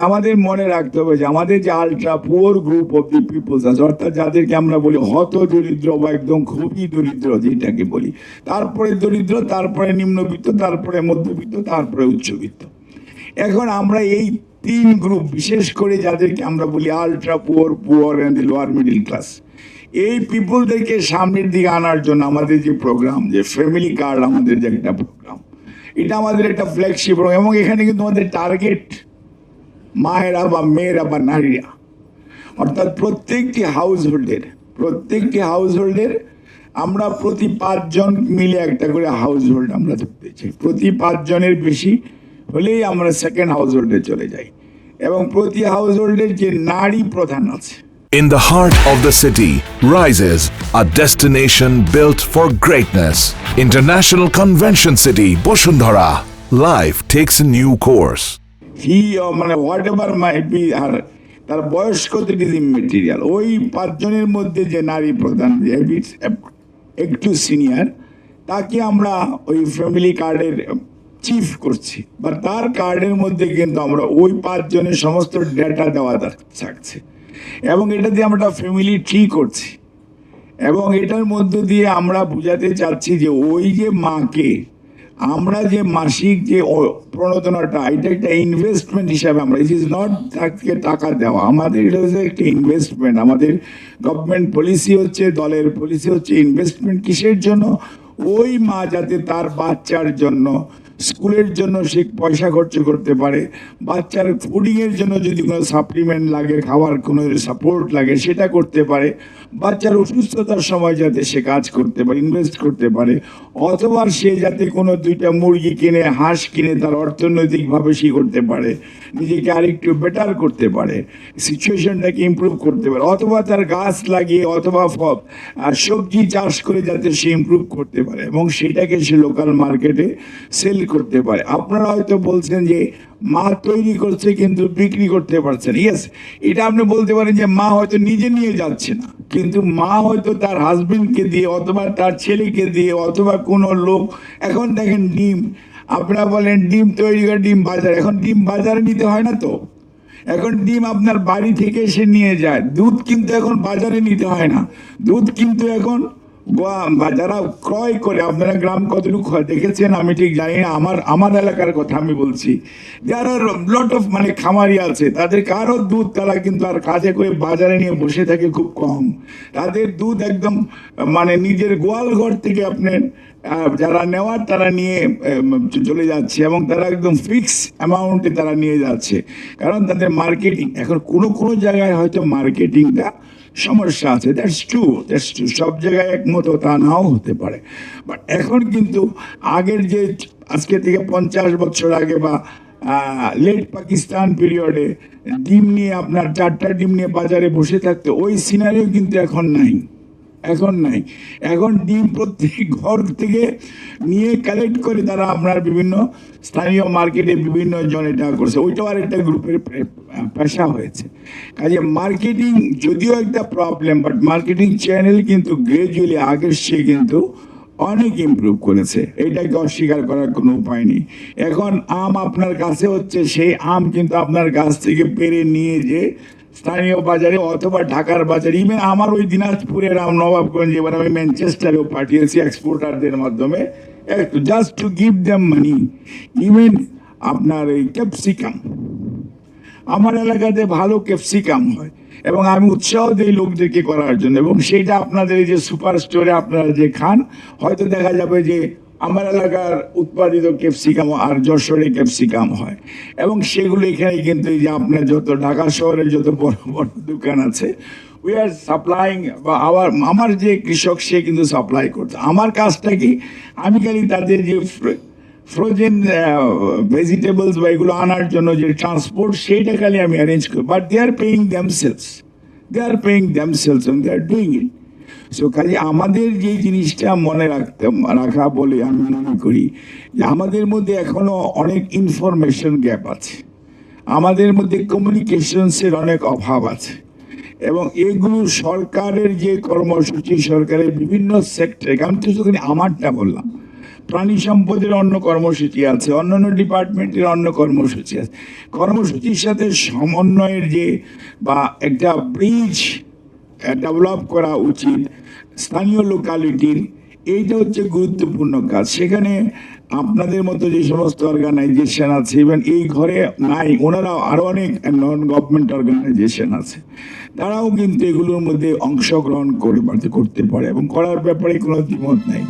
আমাদের মনে রাখতে হবে যে আমাদের যে ultra poor group of the peoples আছে, অর্থাৎ যাদেরকে আমরা বলি হত দরিদ্র বা একদম খুবই দরিদ্র যেটাকে বলি, তারপরে দরিদ্র, তারপরে নিম্নবিত্ত, তারপরে মধ্যবিত্ত, তারপরে উচ্চবিত্ত। এখন আমরা এই তিন গ্রুপ, বিশেষ করে যাদেরকে আমরা বলি ultra poor, poor and the lower middle class, এই পিপলদেরকে সামনের দিকে আনার জন্য আমাদের যে প্রোগ্রাম, যে ফ্যামিলি কার্ড আমাদের যে একটা প্রোগ্রাম, এটা আমাদের একটা ফ্ল্যাগশিপ প্রোগ্রাম। এবং এখানে কিন্তু আমাদের টার্গেট মায়েরা বা মেয়েরা বা নারীরা, অর্থাৎ প্রত্যেকটি হাউস হোল্ডের আমরা প্রতি 5 জন মিলে একটা করে হাউস হোল্ড আমরা ধরতে চাই। প্রতি 5 জনের বেশি হলেই আমরা সেকেন্ড হাউস হোল্ডে চলে যাই। এবং প্রতি হাউস হোল্ডের যে নারী প্রধান আছে, In the heart of the city rises a destination built for greatness. International Convention City, Bosundhara. Life takes a new course. হি মানে হোয়াট এভার মাই বি, আর তার বয়স কত ইট ইজ ইমেটেরিয়াল। ওই 5 জনের মধ্যে যে নারী প্রধান একটু সিনিয়র, তাকে আমরা ওই ফ্যামিলি কার্ডের চিফ করছি, বা তার কার্ডের মধ্যে কিন্তু আমরা ওই 5 জনের সমস্ত ডেটা দেওয়া থাকছে। এবং এটা দিয়ে আমরা ফ্যামিলি ট্রি করছি। এবং এটার মধ্য দিয়ে আমরা বোঝাতে চাচ্ছি যে ওই যে মাকে আমরা যে মাসিক যে প্রণোদনাটা, এটা একটা ইনভেস্টমেন্ট হিসাবে আমরা, ইট ইজ নট তাকে টাকা দেওয়া, আমাদের এটা হচ্ছে একটা ইনভেস্টমেন্ট। আমাদের গভর্নমেন্ট পলিসি হচ্ছে, দলের পলিসি হচ্ছে ইনভেস্টমেন্ট। কিসের জন্য? ওই মা যাতে তার বাচ্চার জন্য, স্কুলের জন্য সে পয়সা খরচ করতে পারে, বাচ্চার ফুডিংয়ের জন্য যদি কোনো সাপ্লিমেন্ট লাগে, খাওয়ার কোনো সাপোর্ট লাগে, সেটা করতে পারে, বাচ্চার অসুস্থতার সময় যাতে সে কাজ করতে পারে, ইনভেস্ট করতে পারে, অথবা সে যাতে কোনো 2টা মুরগি কিনে, হাঁস কিনে তার অর্থনৈতিকভাবে সে করতে পারে, নিজেকে আরেকটু বেটার করতে পারে, সিচুয়েশনটাকে ইমপ্রুভ করতে পারে, অথবা তার গাছ লাগিয়ে অথবা সবজি চাষ করে যাতে সে ইমপ্রুভ করতে পারে এবং সেটাকে সে লোকাল মার্কেটে সেল করতে পারে। আপনারা হয়তো বলছেন যে মা তৈরি করছে কিন্তু বিক্রি করতে পারছে না। ইয়েস, এটা আপনি বলতে পারেন যে মা হয়তো নিজে নিয়ে যাচ্ছে না, কিন্তু মা হয়তো তার হাজবেন্ডকে দিয়ে অথবা তার ছেলেকে দিয়ে অথবা কোনো লোক, এখন দেখেন ডিম, আপনারা বলেন ডিম তৈরি করে ডিম বাজার, এখন ডিম বাজারে নিতে হয় না তো, এখন ডিম আপনার বাড়ি থেকে এসে নিয়ে যায়। দুধ কিন্তু এখন বাজারে নিতে হয় না, দুধ কিন্তু এখন যারা ক্রয় করে, আপনারা গ্রাম কতটুকু দেখেছেন আমি ঠিক জানি না, আমার এলাকার কথা আমি বলছি, যারা লট অফ মানে খামারি আছে, তাদের কারো দুধ তারা কিন্তু আর কাজে করে বাজারে নিয়ে বসে থাকে খুব কম। তাদের দুধ একদম মানে নিজের গোয়াল ঘর থেকে আপনার যারা নেওয়ার তারা নিয়ে চলে যাচ্ছে এবং তারা একদম ফিক্স অ্যামাউন্টে তারা নিয়ে যাচ্ছে, কারণ তাদের মার্কেটিং। এখন কোনো জায়গায় হয়তো মার্কেটিংটা সমস্যা আছে, দ্যাটস ট্রু, সব জায়গায় একমতো তা নাও হতে পারে। বাট এখন কিন্তু আগের যে আজকে থেকে 50 বছর আগে বা লেট পাকিস্তান পিরিয়ডে ডিম নিয়ে আপনার 4টা ডিম নিয়ে বাজারে বসে থাকতে, ওই সিনারিও কিন্তু এখন নাই। এখন ডিম প্রত্যেক ঘর থেকে নিয়ে কালেক্ট করে তারা আপনার বিভিন্ন স্থানীয় মার্কেটে বিভিন্ন জন এটা করছে, ওইটাও আর একটা গ্রুপের পেশা হয়েছে। কাজে মার্কেটিং যদিও একটা প্রবলেম, বাট মার্কেটিং চ্যানেল কিন্তু গ্রাজুয়ালি আগের চেয়ে কিন্তু অনেক ইমপ্রুভ করেছে, এটাকে অস্বীকার করার কোনো উপায় নেই। এখন আম আপনার কাছে হচ্ছে, সেই আম কিন্তু আপনার কাছ থেকে পেরে নিয়ে যে স্থানীয় বাজারে অথবা ঢাকার বাজারে, ইভেন আমার ওই দিনাজপুরের আম নবাবগঞ্জ, এবার আমি ম্যানচেস্টারেও পাঠিয়েছি এক্সপোর্টারদের মাধ্যমে, just to give them money. Even আপনার এই ক্যাপসিকাম, আমার এলাকাতে ভালো ক্যাপসিকাম হয় এবং আমি উৎসাহ দিই লোকদেরকে করার জন্য, এবং সেইটা আপনাদের এই যে সুপার স্টোরে আপনারা যে খান, হয়তো দেখা যাবে যে আমার এলাকার উৎপাদিত ক্যাপসিকাম আর যশোরে ক্যাপসিকাম হয়, এবং সেগুলো এখানে কিন্তু এই যে আপনার যত ঢাকা শহরের যত বড় বড় দোকান আছে, উই আর সাপ্লাইং, বা আমার যে কৃষক সে কিন্তু সাপ্লাই করছে। আমার কাজটা কি, আমি খালি তাদের যে ফ্রোজেন ভেজিটেবলস বা এগুলো আনার জন্য যে ট্রান্সপোর্ট, সেইটা খালি আমি অ্যারেঞ্জ করি, but they are paying themselves and they are doing it. So কাজে আমাদের যে জিনিসটা মনে রাখা বলে আমি মনে করি যে আমাদের মধ্যে এখনো অনেক ইনফরমেশন গ্যাপ আছে, আমাদের মধ্যে কমিউনিকেশনসের অনেক অভাব আছে, এবং এগুলো সরকারের যে কর্মসূচি, সরকারের বিভিন্ন সেক্টরে, আমি তো আমারটা বললাম, প্রাণী সম্পদের অন্য কর্মসূচি আছে, অন্যান্য ডিপার্টমেন্টের অন্য কর্মসূচি আছে। কর্মসূচির সাথে সমন্বয়ের যে বা একটা ব্রিজ ডেভেলপ করা উচিত স্থানীয় লোকালিটির, এইটা হচ্ছে গুরুত্বপূর্ণ কাজ। সেখানে আপনাদের মতো যে সমস্ত অর্গানাইজেশন আছে, ইভেন এই ঘরে নাই, ওনারাও আরও অনেক নন গভর্নমেন্ট অর্গানাইজেশন আছে, তারাও কিন্তু এগুলোর মধ্যে অংশগ্রহণ করতে পারে এবং করার ব্যাপারে কোনো দ্বিমত নাই।